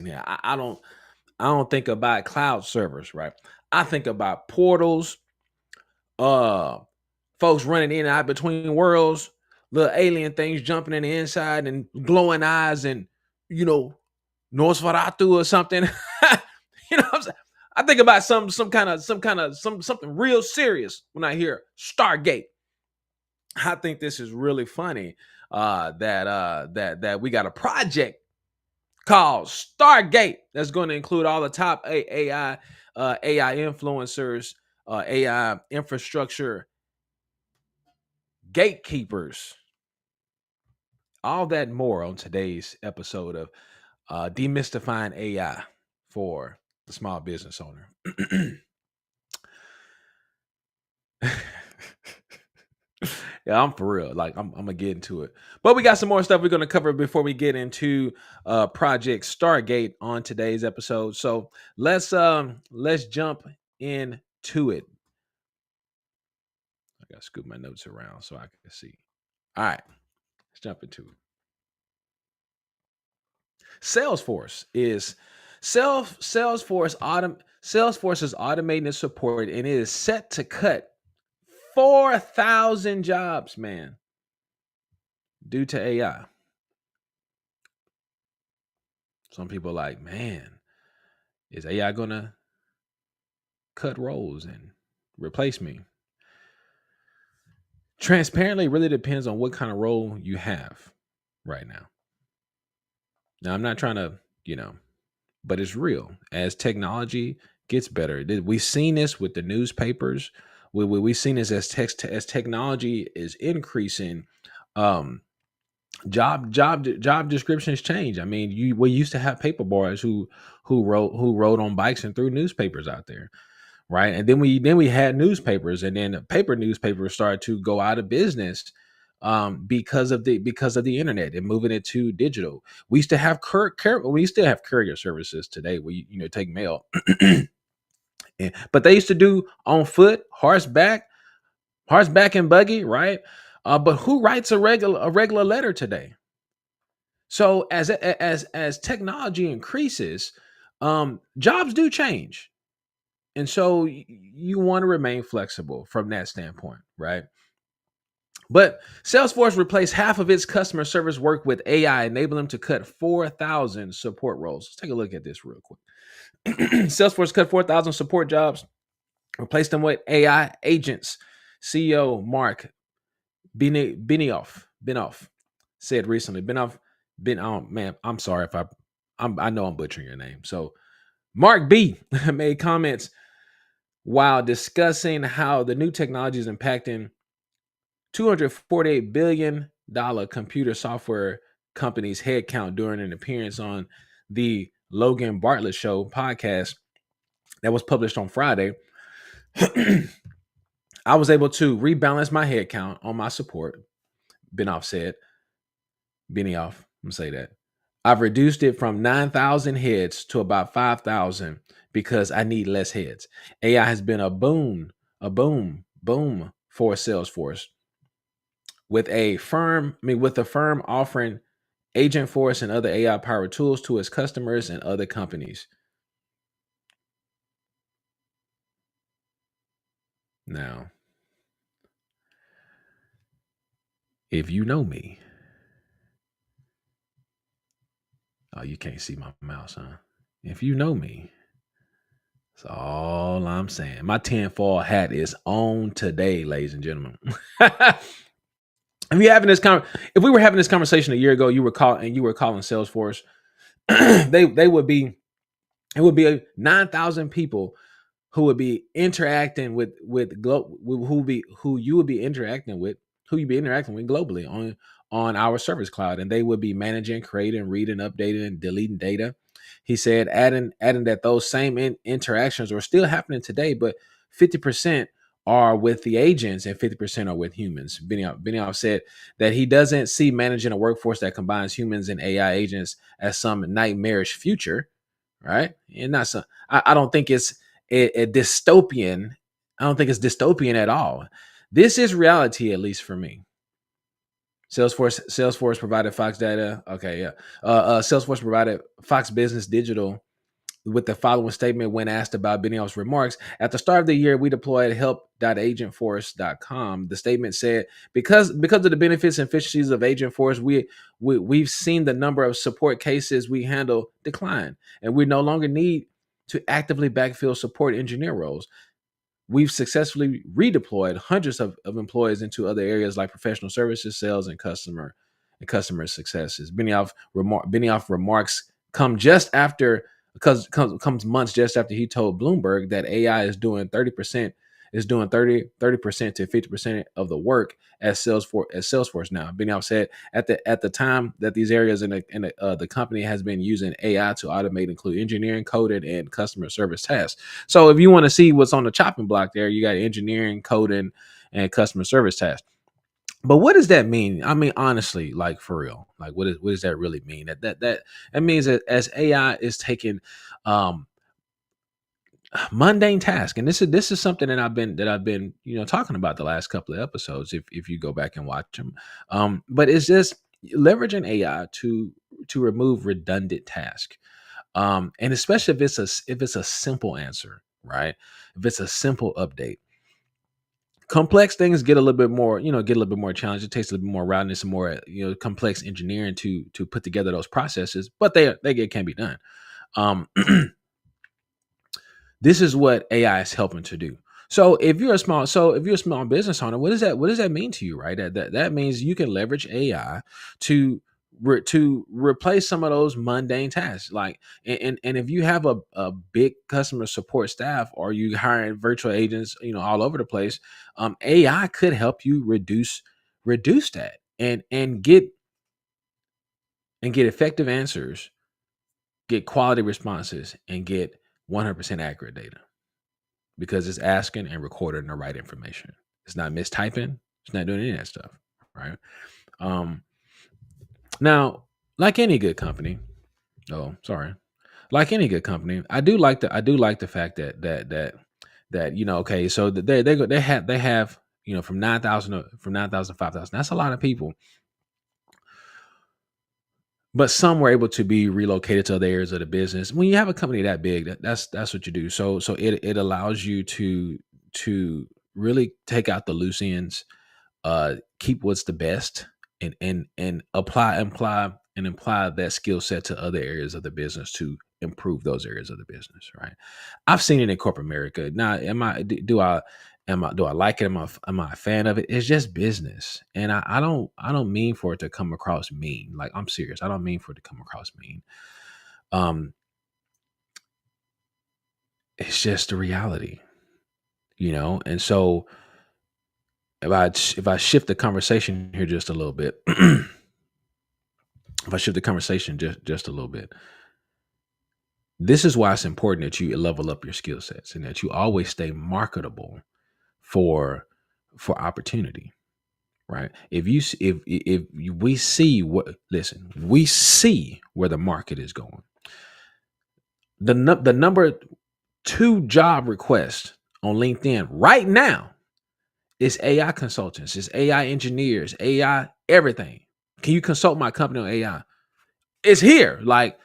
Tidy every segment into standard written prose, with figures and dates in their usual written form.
Yeah, I don't think about cloud servers, right? I think about portals, uh folks running in and out between worlds, little alien things jumping in the inside and glowing eyes and you know, Nosferatu or something. What I'm saying? I think about something real serious when I hear Stargate. I think this is really funny that we got a project called Stargate that's going to include all the top AI influencers, AI infrastructure gatekeepers, all that and more on today's episode of Demystifying AI for the small business owner. Yeah, I'm for real. Like I'm gonna get into it, but we got some more stuff we're gonna cover before we get into Project Stargate on today's episode. So let's jump into it. I gotta scoop my notes around so I can see. All right, let's jump into it. Salesforce is Salesforce is automating its support and it is set to cut 4,000 jobs, man, due to AI. Some people are like, man, is AI gonna cut roles and replace me? Transparently really depends on what kind of role you have right now. Now, I'm not trying to, but it's real. As technology gets better, we've seen this with the newspapers. We've seen this as technology is increasing. Um, job descriptions change. I mean, we used to have paper boys who rode on bikes and threw newspapers out there, right? And then we had newspapers, and then paper newspapers started to go out of business because of the internet and moving it to digital. We used to have we still have courier services today where you take mail, but they used to do on foot, horseback and buggy, right? But who writes a regular letter today? So as technology increases, jobs do change. And so you want to remain flexible from that standpoint, right? But Salesforce replaced half of its customer service work with AI, enabling them to cut 4,000 support roles. Let's take a look at this real quick. Salesforce cut 4,000 support jobs, replaced them with AI agents. CEO Marc Benioff said recently. Oh man, I'm sorry if I know I'm butchering your name. So Mark B made comments while discussing how the new technology is impacting $248 billion computer software company's headcount during an appearance on the Logan Bartlett Show podcast that was published on Friday. I was able to rebalance my headcount on my support. Benioff said. Benioff, I'm gonna say that. I've reduced it from 9,000 heads to about 5,000 because I need less heads. AI has been a boom for Salesforce with the firm offering Agentforce and other AI powered tools to its customers and other companies. Now, if you know me, oh, you can't see my mouse, huh? If you know me, that's all I'm saying. My tinfoil hat is on today, ladies and gentlemen. If we were having this conversation a year ago, you were calling Salesforce, they would be it would be 9,000 people who would be interacting who you'd be interacting with globally on our service cloud, and they would be managing, creating, reading, updating, and deleting data. He said, adding that those same interactions are still happening today, but 50% are with the agents and 50% are with humans. Benioff said that he doesn't see managing a workforce that combines humans and AI agents as some nightmarish future, right? And not some. I don't think it's a dystopian. I don't think it's dystopian at all. This is reality, at least for me. Salesforce provided Fox data. Okay, yeah. Salesforce provided Fox Business Digital with the following statement when asked about Benioff's remarks. At the start of the year, we deployed help.agentforce.com. The statement said, because of the benefits and efficiencies of Agent Force, we've seen the number of support cases we handle decline, and we no longer need to actively backfill support engineer roles. We've successfully redeployed hundreds of employees into other areas like professional services, sales, and customer successes. Benioff remarks come just after because comes months just after he told Bloomberg that AI is doing 30% is doing 30% to 50% of the work at Salesforce now. Benioff said at the time that these areas in the company has been using AI to automate include engineering, coding, and customer service tasks. So if you want to see what's on the chopping block there, you got engineering, coding, and customer service tasks. But what does that mean? I mean, honestly, like for real, like what does that really mean? That means that as AI is taking um mundane task, and this is something that I've been talking about the last couple of episodes, if you go back and watch them. But it's just leveraging AI to remove redundant task, and especially if it's a simple answer, right? If it's a simple update. Complex things get a little bit more, get a little bit more challenge. It takes a little bit more roundness and more, complex engineering to put together those processes, but can be done. Um, this is what AI is helping to do. So if you're a small business owner, what does that mean to you, right? That means you can leverage AI to to replace some of those mundane tasks. Like, and if you have a big customer support staff, or you hiring virtual agents, all over the place, AI could help you reduce that and get effective answers, get quality responses, and get 100% accurate data, because it's asking and recording the right information. It's not mistyping. It's not doing any of that stuff, right? Um, now, like any good company, oh, sorry, like any good company, I do like the fact that okay, so that they have from 9,000 to 5,000. That's a lot of people, but some were able to be relocated to other areas of the business. When you have a company that big, that's what you do. So it allows you to really take out the loose ends, keep what's the best, and apply that skill set to other areas of the business to improve those areas of the business, right? I've seen it in corporate America. Now, do I like it? Am I a fan of it? It's just business, and I don't mean for it to come across mean. Like, I'm serious. I don't mean for it to come across mean. Um, it's just the reality, And so if I shift the conversation here just a little bit, if I shift the conversation just a little bit, this is why it's important that you level up your skill sets and that you always stay marketable for opportunity, right? We see we see where the market is going. The number two job request on LinkedIn right now is AI consultants, it's AI engineers, AI everything. Can you consult my company on AI? It's here. Like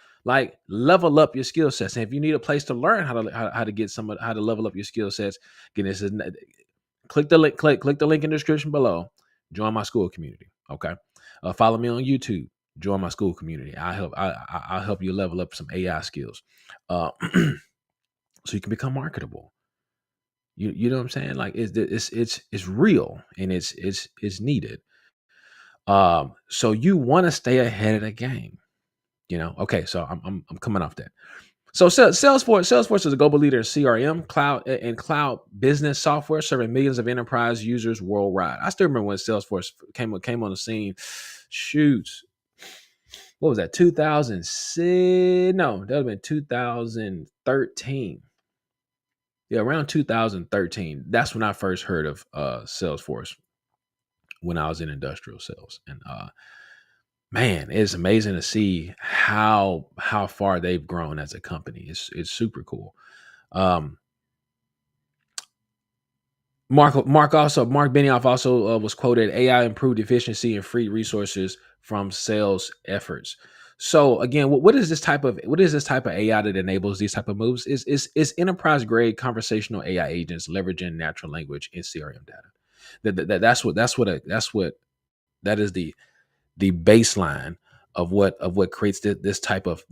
level up your skill sets. And if you need a place to learn how to get how to level up your skill sets, again, click the link. Click the link in the description below. Join my school community. Okay. Follow me on YouTube. Join my school community. I'll help you level up some AI skills, so you can become marketable. You know what I'm saying? Like, it's real, and it's needed. So you want to stay ahead of the game. Okay, so I'm coming off that. So Salesforce is a global leader in CRM, cloud business software, serving millions of enterprise users worldwide. I still remember when Salesforce came on the scene. Shoot, what was that? 2006? No, that would have been 2013. Yeah, around 2013. That's when I first heard of Salesforce, when I was in industrial sales, and man, it's amazing to see how far they've grown as a company. It's super cool. Um, Mark Benioff also was quoted, AI improved efficiency and freed resources from sales efforts. So again, what is this type of AI that enables these type of moves? Is enterprise grade conversational AI agents leveraging natural language and CRM data. That is the baseline of what creates this type of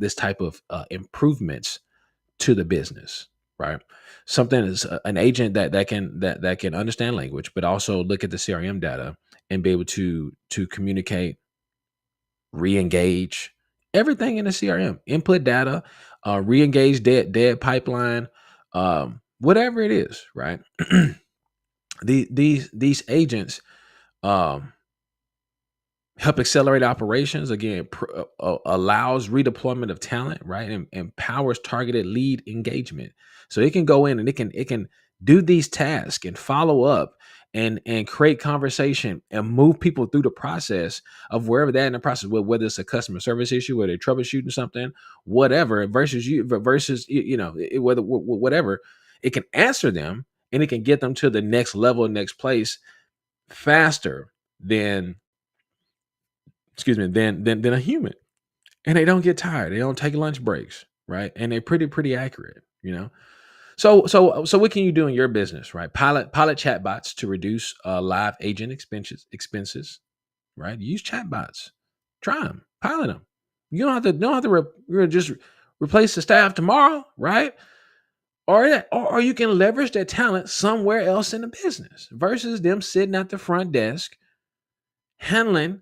improvements to the business, right? Something is an agent that can understand language, but also look at the CRM data and be able to communicate, re-engage everything in the CRM, input data, re-engage dead pipeline, whatever it is, right? These agents um, help accelerate operations. Again, allows redeployment of talent, right, and empowers targeted lead engagement. So it can go in and it can do these tasks and follow up and create conversation and move people through the process of wherever they're in the process, whether it's a customer service issue, whether they're troubleshooting something, whatever, versus whether whatever, it can answer them and it can get them to the next level, next place faster than than a human. And they don't get tired. They don't take lunch breaks, right? And they're pretty accurate. So what can you do in your business, right? Pilot chatbots to reduce live agent expenses, right? Use chatbots. Try them. Pilot them. You don't have to just replace the staff tomorrow, right? Or you can leverage that talent somewhere else in the business versus them sitting at the front desk handling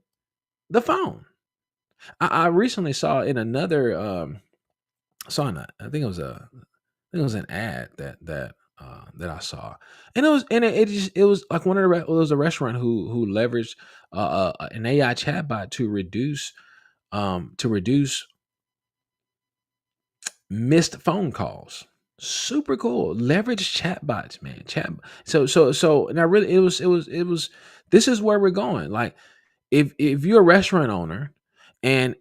the phone. I recently saw in another saw an I think it was an ad that I saw, and it was like it was a restaurant who leveraged an AI chatbot to reduce missed phone calls. Super cool. Leverage chatbots, man. And I really it was this is where we're going. Like if you're a restaurant owner and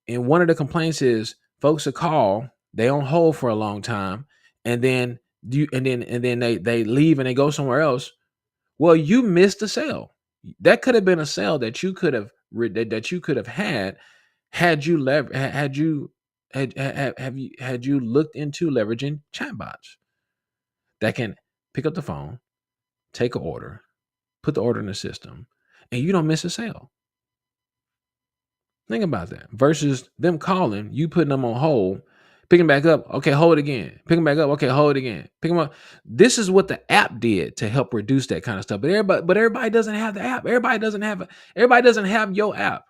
one of the complaints is folks will call, they on hold for a long time, and then they leave and they go somewhere else. Well, you missed a sale. That could have been a sale that you could have that you could have had you had you had you looked into leveraging chatbots that can pick up the phone, take an order, put the order in the system, and you don't miss a sale. Think about that. Versus them calling, you putting them on hold, picking back up. Okay, hold again. Picking back up. Okay, hold again. Pick them up. This is what the app did to help reduce that kind of stuff. But everybody doesn't have the app. Everybody doesn't have your app,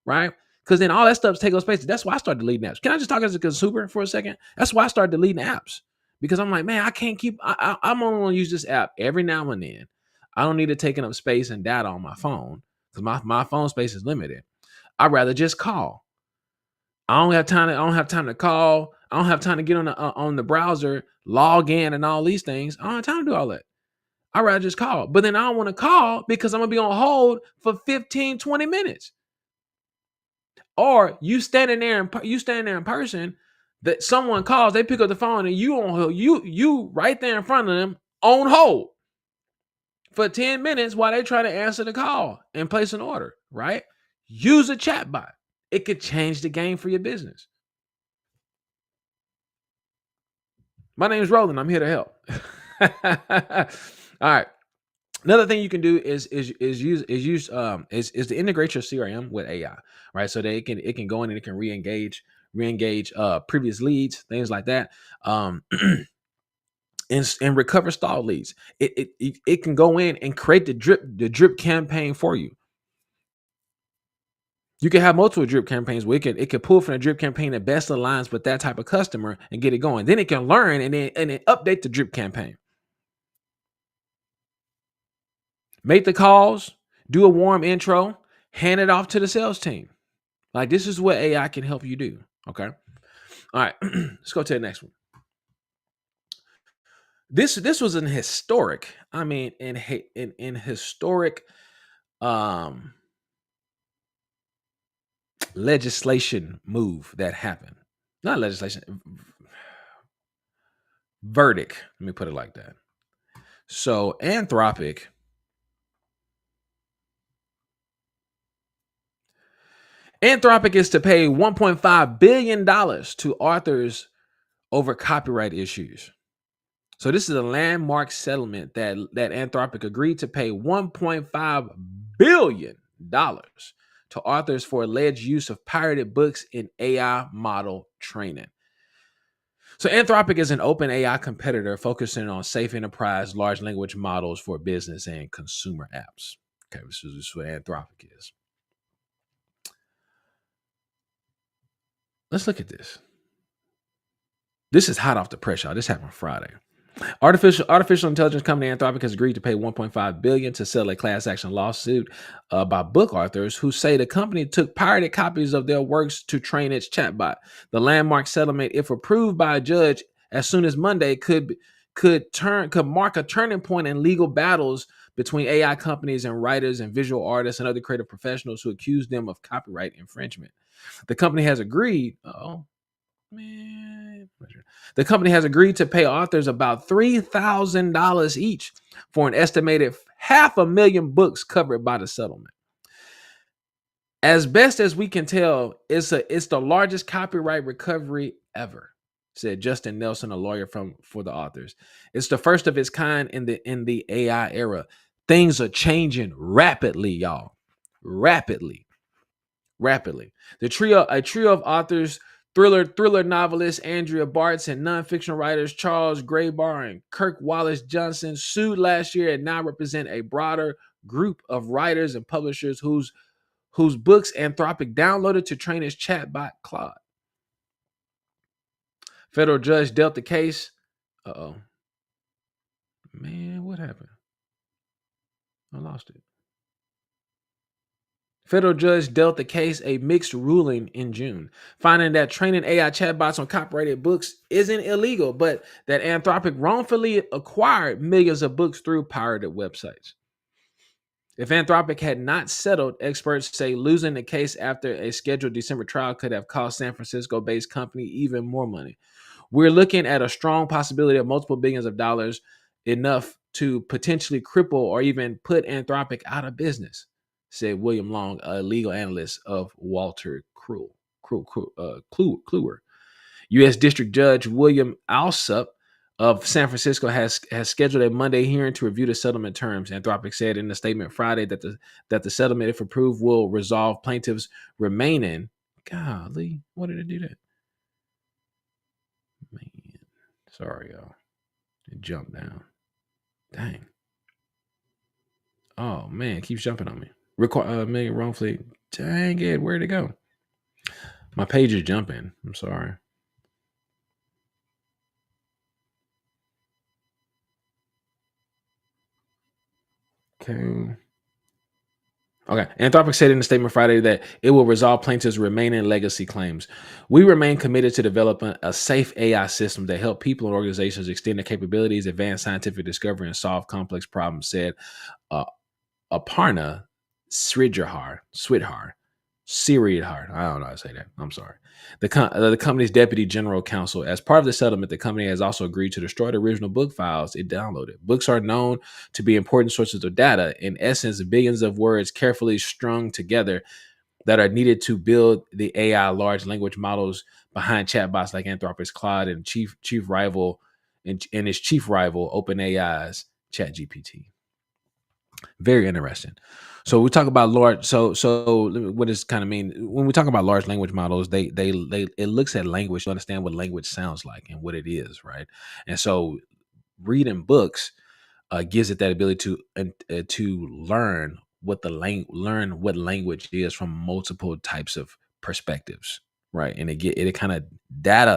right? Because then all that stuff takes up space. That's why I started deleting apps. Can I just talk as a consumer for a second? That's why I started deleting apps because I'm like, man, I can't keep. I'm only going to use this app every now and then. I don't need it taking up space and data on my phone because my phone space is limited. I'd rather just call. I don't have time. I don't have time to call. I don't have time to get on the browser, log in, and all these things. I don't have time to do all that. I'd rather just call. But then I don't want to call because I'm gonna be on hold for 15, 20 minutes. Or you standing there in person, that someone calls, they pick up the phone, and you on hold, you right there in front of them on hold for 10 minutes while they try to answer the call and place an order, right? Use a chatbot. It could change the game for your business. My name is Roland. I'm here to help. All right. Another thing you can do is to integrate your CRM with AI, right? So that it can go in and it can re-engage previous leads, things like that. And recover stalled leads. It can go in and create the drip campaign for you. You can have multiple drip campaigns where it can pull from the drip campaign that best aligns with that type of customer and get it going. Then it can learn and then update the drip campaign. Make the calls, do a warm intro, hand it off to the sales team. Like this is what AI can help you do. Okay. All right. Let's go to the next one. This was an historic, I mean, in historic legislation move that happened. Not legislation, verdict. Let me put it like that. So Anthropic is to pay $1.5 billion to authors over copyright issues. So this is a landmark settlement that Anthropic agreed to pay $1.5 billion to authors for alleged use of pirated books in AI model training. So Anthropic is an OpenAI competitor focusing on safe enterprise large language models for business and consumer apps. Okay, this is what Anthropic is. Let's look at this. This is hot off the press, y'all. This happened Friday. Artificial intelligence company Anthropic has agreed to pay $1.5 billion to settle a class action lawsuit by book authors who say the company took pirated copies of their works to train its chatbot. The landmark settlement, if approved by a judge as soon as Monday, could mark a turning point in legal battles between AI companies and writers and visual artists and other creative professionals who accuse them of copyright infringement. The company has agreed. Man, the company has agreed to pay authors about $3,000 each for an estimated 500,000 books covered by the settlement. As best as we can tell, it's the largest copyright recovery ever, said Justin Nelson, a lawyer for the authors. It's the first of its kind in the AI era. Things are changing rapidly, y'all. Rapidly. A trio of authors, thriller novelist Andrea Bartz and nonfiction writers Charles Graybar and Kirk Wallace Johnson sued last year and now represent a broader group of writers and publishers whose books Anthropic downloaded to train its chatbot Claude. Federal judge dealt the case. Man, what happened? I lost it. Federal judge dealt the case a mixed ruling in June, finding that training AI chatbots on copyrighted books isn't illegal, but that Anthropic wrongfully acquired millions of books through pirated websites. If Anthropic had not settled, experts say losing the case after a scheduled December trial could have cost San Francisco-based company even more money. We're looking at a strong possibility of multiple billions of dollars, enough to potentially cripple or even put Anthropic out of business, said William Long, a legal analyst of Walter Kluwer. U.S. District Judge William Alsup of San Francisco has scheduled a Monday hearing to review the settlement terms. Anthropic said in a statement Friday that the settlement, if approved, will resolve plaintiffs' remaining. Golly, what did it do that? Man, sorry, y'all. It jumped down. Dang. Oh man, it keeps jumping on me. Million wrongfully. Dang it, where'd it go? My page is jumping. I'm sorry. Okay. Anthropic said in a statement Friday that it will resolve plaintiffs' remaining legacy claims. We remain committed to developing a safe AI system that help people and organizations extend their capabilities, advance scientific discovery, and solve complex problems, said Aparna Sridhar. I don't know how to say that. I'm sorry. The company's deputy general counsel. As part of the settlement, the company has also agreed to destroy the original book files it downloaded. Books are known to be important sources of data. In essence, billions of words carefully strung together that are needed to build the AI large language models behind chatbots like Anthropic's Claude and chief rival OpenAI's ChatGPT. Very interesting. So we talk about large. So what does kind of mean when we talk about large language models? They it looks at language to understand what language sounds like and what it is, right? And so reading books gives it that ability to learn what what language is from multiple types of perspectives, right? And it kind of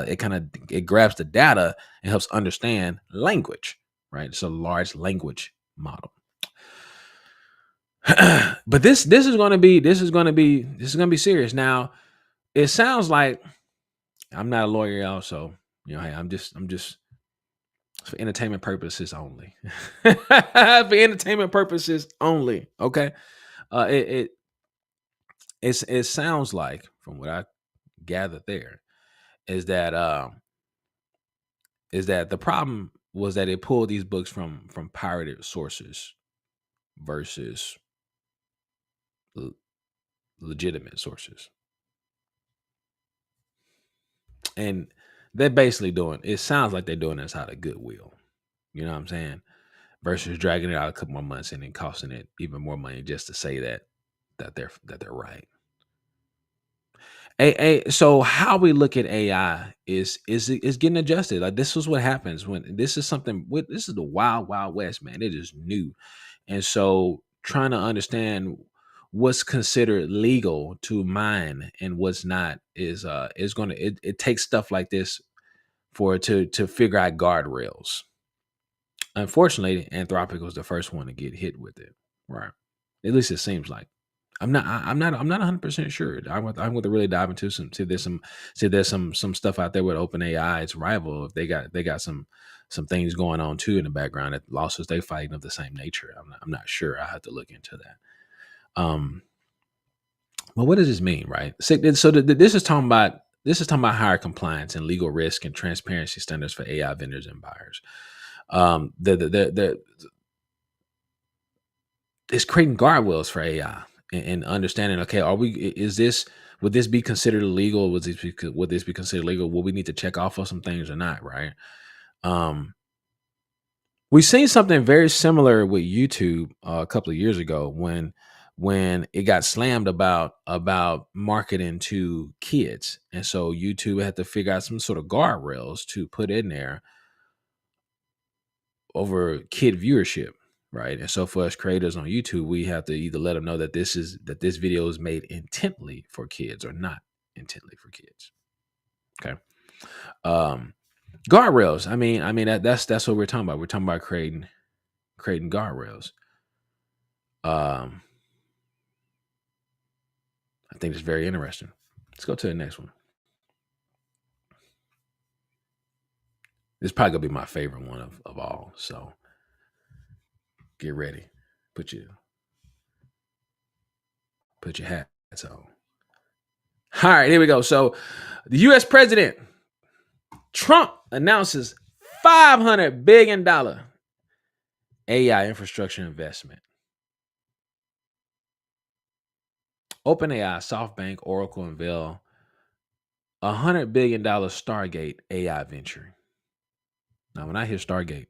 it grabs the data and helps understand language, right? It's a large language model. But this is going to be serious. Now, it sounds like I'm not a lawyer, y'all, so hey, I'm just for entertainment purposes only. For entertainment purposes only. Okay. It sounds like, from what I gathered there, is that the problem was that it pulled these books from pirated sources versus l- legitimate sources. And they're basically doing, it sounds like they're doing this out of goodwill. You know what I'm saying? Versus dragging it out a couple more months and then costing it even more money just to say that they're right. So how we look at AI is getting adjusted. Like, this is what happens when this is something. This is the wild, wild west, man. It is new, and so trying to understand what's considered legal to mine and what's not is going to, it takes stuff like this for it to figure out guardrails. Unfortunately, Anthropic was the first one to get hit with it, right? At least it seems like. I'm not 100% sure. I'm going to really dive into some. See, there's some stuff out there with OpenAI, its rival. If they got some things going on too in the background, that lawsuits they fighting of the same nature. I'm not sure. I have to look into that. But what does this mean, right? This is talking about higher compliance and legal risk and transparency standards for AI vendors and buyers. The It's creating guardrails for AI and understanding. Okay, would this be considered illegal? Would this be considered legal? Will we need to check off on some things or not? Right. Um, we've seen something very similar with YouTube a couple of years ago when it got slammed about marketing to kids, and so YouTube had to figure out some sort of guardrails to put in there over kid viewership, right? And so for us creators on YouTube, we have to either let them know that this video is made intently for kids or not intently for kids. Okay. Um, Guardrails. I mean that's what we're talking about. We're talking about creating guardrails. Um, I think it's very interesting. Let's go to the next one. This is probably gonna be my favorite one of all. So get ready. Put your put your hats on. All right, here we go. So the US president Trump announces $500 billion AI infrastructure investment. OpenAI, SoftBank, Oracle unveil $100 billion Stargate AI venture. Now, when I hear Stargate,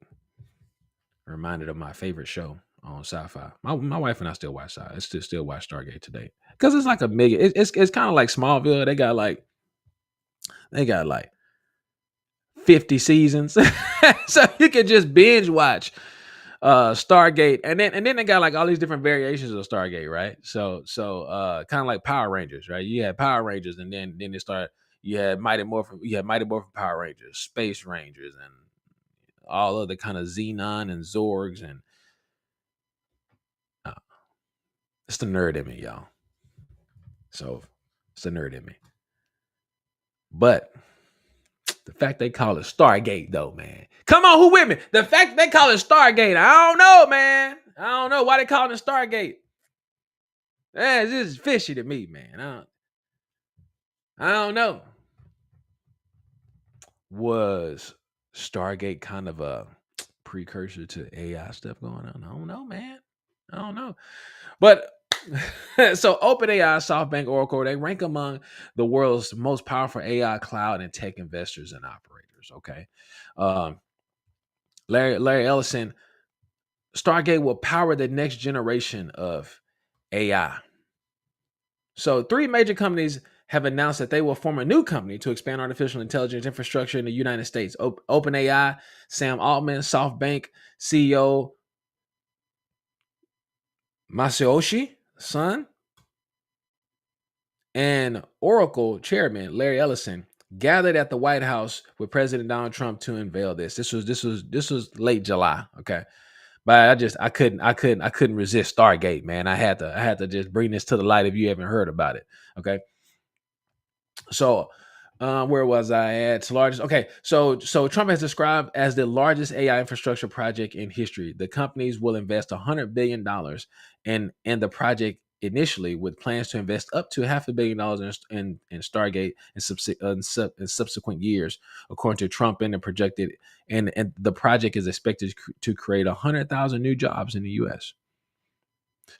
I'm reminded of my favorite show on Sci-Fi. My wife and I still watch still watch Stargate today because it's like a million. It's kind of like Smallville. They got like 50 seasons, so you can just binge watch Stargate, and then they got like all these different variations of Stargate, right? So kind of like Power Rangers, right? You had Power Rangers, and then they start you had Mighty Morphin Power Rangers, Space Rangers, and all other kind of Xenon and Zorgs, and uh, it's the nerd in me, y'all. So it's the nerd in me. But the fact they call it Stargate, though, man. Come on, who with me? The fact they call it Stargate, I don't know, man. I don't know why they call it Stargate. This is fishy to me, man. I don't know. Was Stargate kind of a precursor to AI stuff going on? I don't know, man. I don't know. But so OpenAI, SoftBank, Oracle, they rank among the world's most powerful AI cloud and tech investors and operators. Okay. Um, Larry Ellison, Stargate will power the next generation of AI. So three major companies have announced that they will form a new company to expand artificial intelligence infrastructure in the United States. OpenAI, Sam Altman, SoftBank CEO Masayoshi Son, and Oracle chairman Larry Ellison gathered at the White House with President Donald Trump to unveil this. This was late July. Okay. But I couldn't resist Stargate, man. I had to just bring this to the light if you haven't heard about it. Okay. So where was I at? It's largest. Okay, so Trump has described as the largest AI infrastructure project in history. The companies will invest $100 billion in the project initially, with plans to invest up to $500 million in Stargate in subsequent years, according to Trump, and projected. And the project is expected to create 100,000 new jobs in the U.S.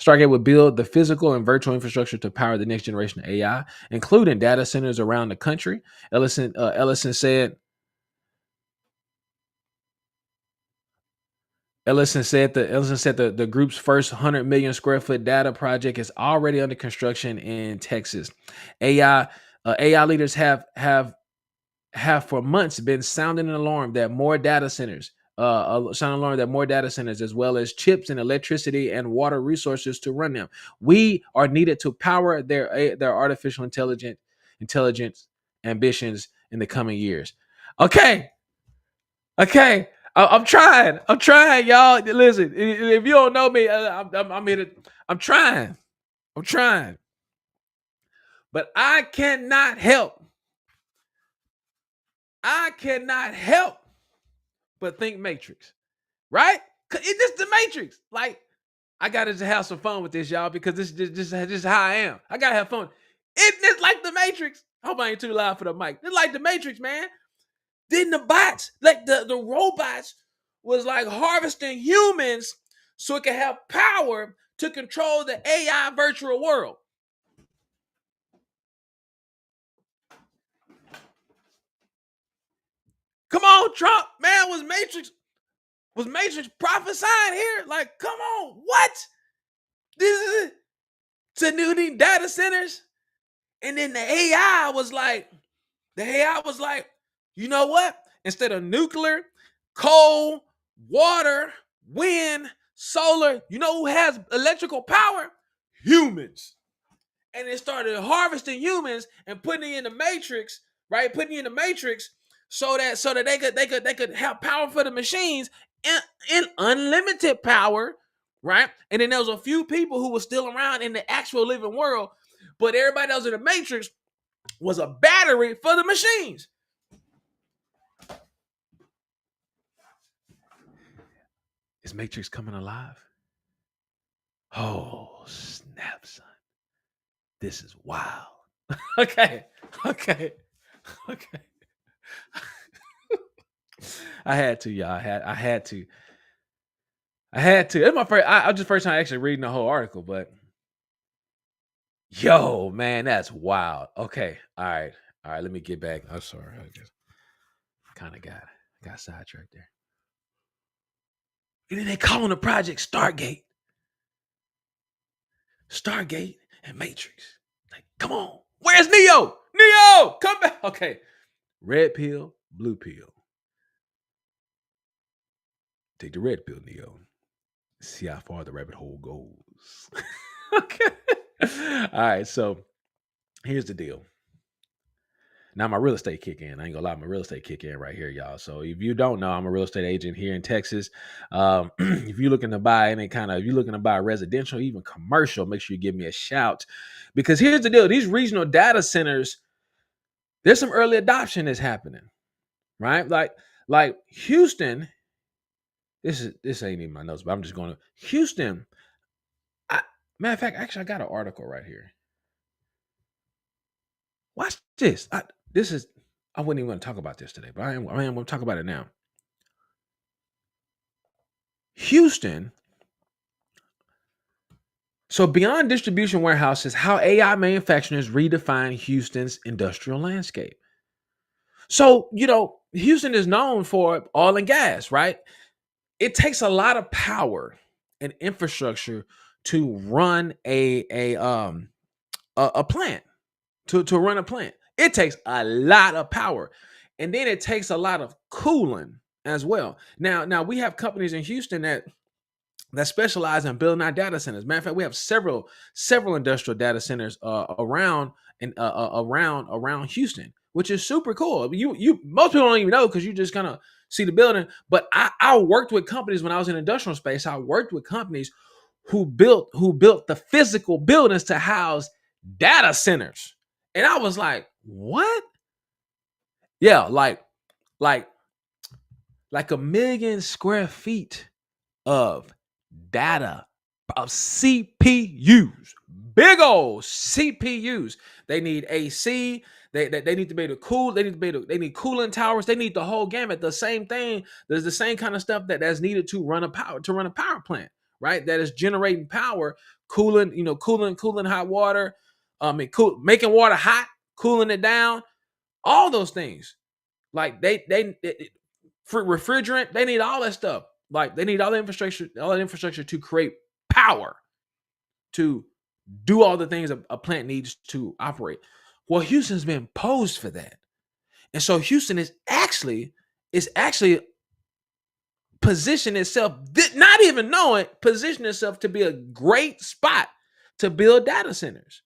Stargate would build the physical and virtual infrastructure to power the next generation of AI, including data centers around the country. Ellison said. Ellison said the group's first 100 million square foot data project is already under construction in Texas. AI leaders have for months been sounding an alarm that more data centers, as well as chips and electricity and water resources to run them. We are needed to power their artificial intelligence ambitions in the coming years. Okay, I'm trying. I'm trying, y'all. Listen, if you don't know me, I'm here to. I'm trying. I'm trying. But I cannot help. I cannot help but think Matrix, right? Cause it's just the Matrix. Like, I gotta just have some fun with this, y'all, because this is just how I am. I gotta have fun. It's like the Matrix. I hope I ain't too loud for the mic. It's like the Matrix, man. Then the bots, like the robots, was like harvesting humans so it could have power to control the AI virtual world. Come on, Trump, man, was Matrix prophesying here? Like, come on, what? This is it. To new data centers, and then the AI was like, you know what? Instead of nuclear, coal, water, wind, solar, you know who has electrical power? Humans. And it started harvesting humans and putting it in the matrix, right? Putting it in the matrix so that they could have power for the machines in unlimited power, right? And then there was a few people who were still around in the actual living world, but everybody else in the matrix was a battery for the machines. Is Matrix coming alive? Oh, snap, son. This is wild. Okay. I had to, y'all. I had to. It's my first time actually reading the whole article, but yo, man, that's wild. Okay. All right. Let me get back. I'm sorry. I just kind of got sidetracked there. And then they calling the project Stargate. Stargate and Matrix. Like, come on. Where's Neo? Neo, come back. Okay. Red pill, blue pill. Take the red pill, Neo. See how far the rabbit hole goes. Okay. All right. So here's the deal. Now my real estate kick in. I ain't gonna lie, my real estate kick in right here, y'all. So if you don't know, I'm a real estate agent here in Texas. If you're looking to buy if you're looking to buy residential, even commercial, make sure you give me a shout. Because here's the deal: these regional data centers, there's some early adoption that's happening, right? Like Houston. This ain't even my notes, but I'm just going to Houston. Matter of fact, actually, I got an article right here. Watch this. I wouldn't even want to talk about this today, but I am going to talk about it now. Houston. So beyond distribution warehouses, how AI manufacturers redefine Houston's industrial landscape. So, Houston is known for oil and gas, right? It takes a lot of power and infrastructure to run a plant. To run a plant. It takes a lot of power. And then it takes a lot of cooling as well. Now we have companies in Houston that specialize in building our data centers. Matter of fact, we have several industrial data centers around Houston, which is super cool. You most people don't even know because you just kind of see the building. But I worked with companies when I was in industrial space. I worked with companies who built the physical buildings to house data centers. And I was like, what? Yeah, like 1 million square feet of data of CPUs, big old CPUs. They need AC. They need to be able to cool. They need cooling towers. They need the whole gamut. The same thing. There's the same kind of stuff that's needed to run a power plant, right? That is generating power, cooling hot water, making water hot, cooling it down, all those things. Like for refrigerant, they need all that stuff. Like they need all that infrastructure to create power to do all the things a plant needs to operate. Well, Houston's been posed for that. And so Houston is actually positioned itself, not even knowing, position itself to be a great spot to build data centers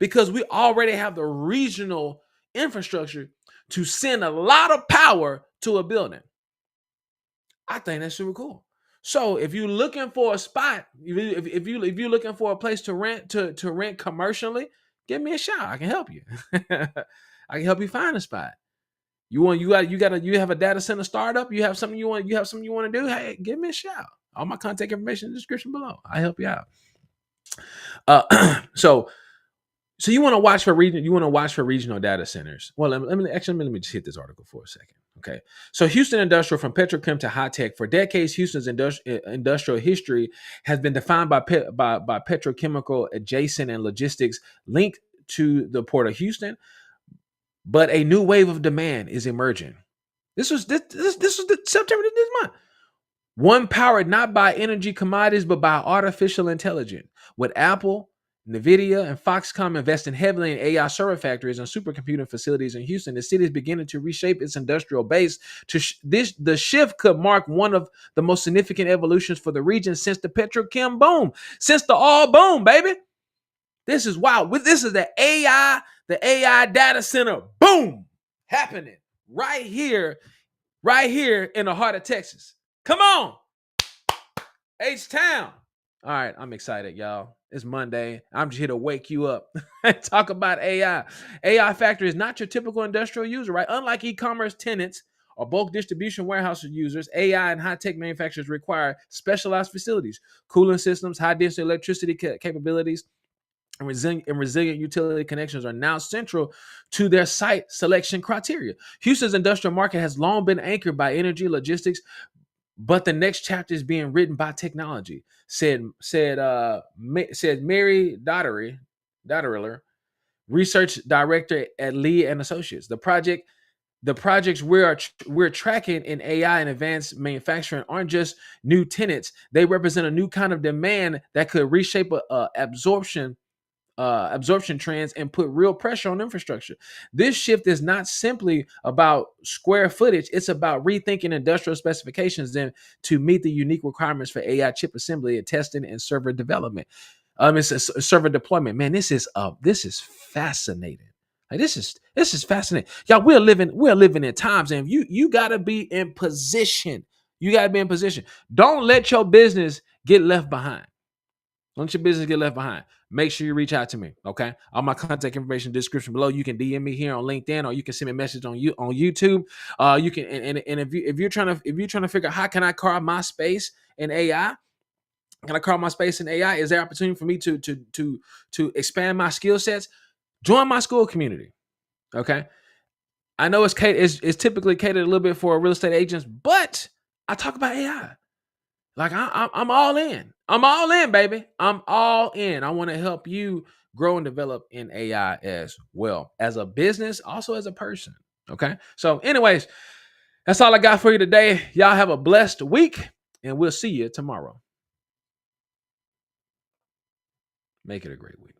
because we already have the regional infrastructure to send a lot of power to a building. I think that's super cool. So if you're looking for a spot, if you're looking for a place to rent commercially, give me a shout. I can help you. I can help you find a spot. You have a data center startup. You have something you want to do. Hey, give me a shout. All my contact information in the description below. I help you out. So you want to watch for regional data centers. Well, let me just hit this article for a second. Okay. So Houston Industrial, from petrochem to high tech. For decades, Houston's industrial history has been defined by petrochemical adjacent and logistics linked to the port of Houston. But a new wave of demand is emerging. This was the September this month. One powered not by energy commodities, but by artificial intelligence. With Apple, NVIDIA, and Foxconn investing heavily in AI server factories and supercomputing facilities in Houston, the city is beginning to reshape its industrial base. The shift could mark one of the most significant evolutions for the region since the petrochem boom, since the oil boom, baby. This is wild. This is the AI data center boom happening right here in the heart of Texas. Come on, H-Town. All right, I'm excited, y'all. It's Monday. I'm just here to wake you up and talk about AI. AI Factory is not your typical industrial user, right? Unlike e-commerce tenants or bulk distribution warehouse users, AI and high-tech manufacturers require specialized facilities, cooling systems, high-density electricity capabilities, and resilient utility connections are now central to their site selection criteria. Houston's industrial market has long been anchored by energy, logistics, but the next chapter is being written by technology, said Mary Dotteriller, research director at Lee and Associates. The projects we're tracking in AI and advanced manufacturing aren't just new tenants; they represent a new kind of demand that could reshape absorption trends and put real pressure on infrastructure. This shift is not simply about square footage. It's about rethinking industrial specifications then to meet the unique requirements for AI chip assembly and testing and server development. It's a server deployment. Man, this is fascinating. Like this is fascinating. Y'all, we're living in times, and you gotta be in position. You gotta be in position. Don't let your business get left behind. Don't let your business get left behind. Make sure you reach out to me. Okay. All my contact information in the description below. You can DM me here on LinkedIn, or you can send me a message on YouTube. You can and if you're trying to figure out how can I carve my space in AI, can I carve my space in AI? Is there opportunity for me to expand my skill sets? Join my school community. Okay. I know it's typically catered a little bit for real estate agents, but I talk about AI. Like I'm all in. I'm all in, baby. I'm all in. I want to help you grow and develop in AI as well, as a business, also as a person. Okay. So, anyways, that's all I got for you today. Y'all have a blessed week, and we'll see you tomorrow. Make it a great week.